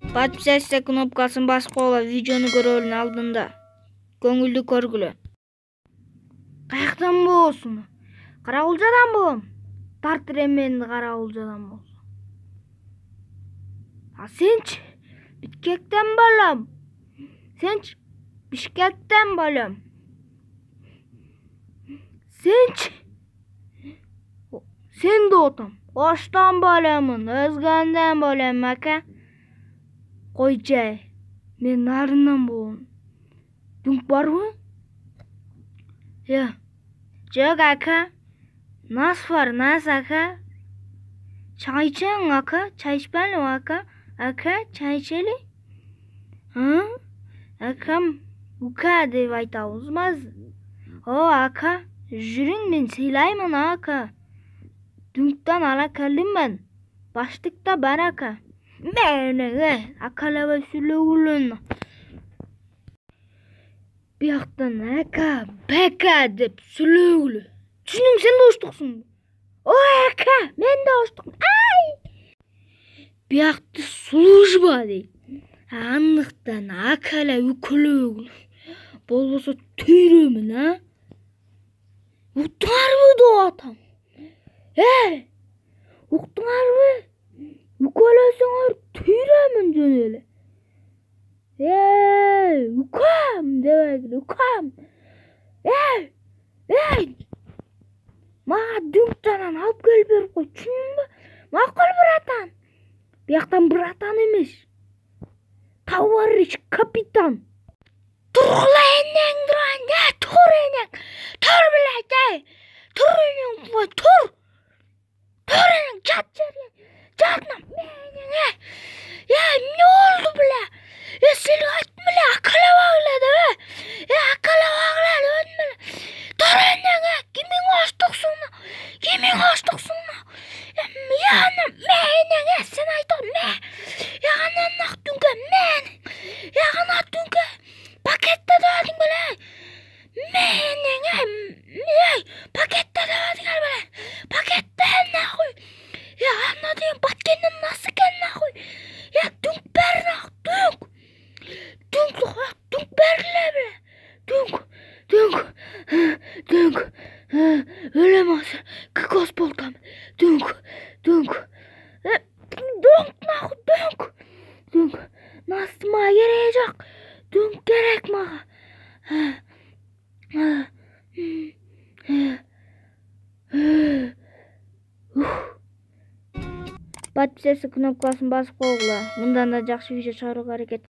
Подписаться кнопкасын басып коюла, видеону көрүүнүн алдында. Көңүлдү көргүлө. Каяктан болосуң? Каракулжадан болом. Тартыр эменди Каракулжадан болсо. А сенчи? Биткектен болом. Сенчи? Бишкектен болом. Сенчи? Сен де отам. Оштон боломун, Өзгөндөн болом, ака. Койчай, мен нарынан болом. Дүнк барбы? Жок, ака. Нас бар, нас, ака. Чай ичең, ака? Чай ичпелиби, ака? Ака, чай ичели? Акам, ука деп айтабызбы? О, ака, жүрүң, мен сыйлаймын, ака. Дүнктан ала келдим мен. Баштыкта бар, ака. Мен, акалабай сүйлөгүлөн. Бияктан ака, бака деп сүйлөгүлө. Түшүнүң, сен да оштуксуң. О, ака, мен да оштукмун. Ай! Биякты служба дейт. Андыктан акала үкөлөгүлө. Болбосо түйрөмүн, а? Уктуңарбы деп атам. Уктуңарбы? Үкөлөсөңөр түйрөмүн жөн эле. Укам дебегиле, укам. Мага дүнктанан алып келип берип кой, түшүндүңбү? Макул, братан. Бияктан братан эмес. Товарищ капитан. Тургула энең турган, тур энең. Тур, блядь, тур энең, тур. Тур энең, жат жерге. Жатма, менең, эмне болду, бля? Сен айттым эле, акалабагыла деп, акалабагыла дебедим эле. Тур энең, кимиң оштуксуң? Кимиң оштуксуң? Яганы менең, сен айттың, яганы нак дүнкө, мен. Яганы дүнкө, пакетте дебедиң беле. Менең, пакетте дебедиңер беле. Пакетте нахуй. Яганы деген баткенден насы кен нахуй. Дүнк бер нахуй, дүнк. Дүнк берле беле. Дүнк. Өлем азыр. Кокос болтам. Дүнк. Дүнк нахуй, дүнк. Настыма кереги жок. Дүнк керек мага. Подписаться кнопкасын басып койгула. Мындан да жакшы видео чыгарууга аракет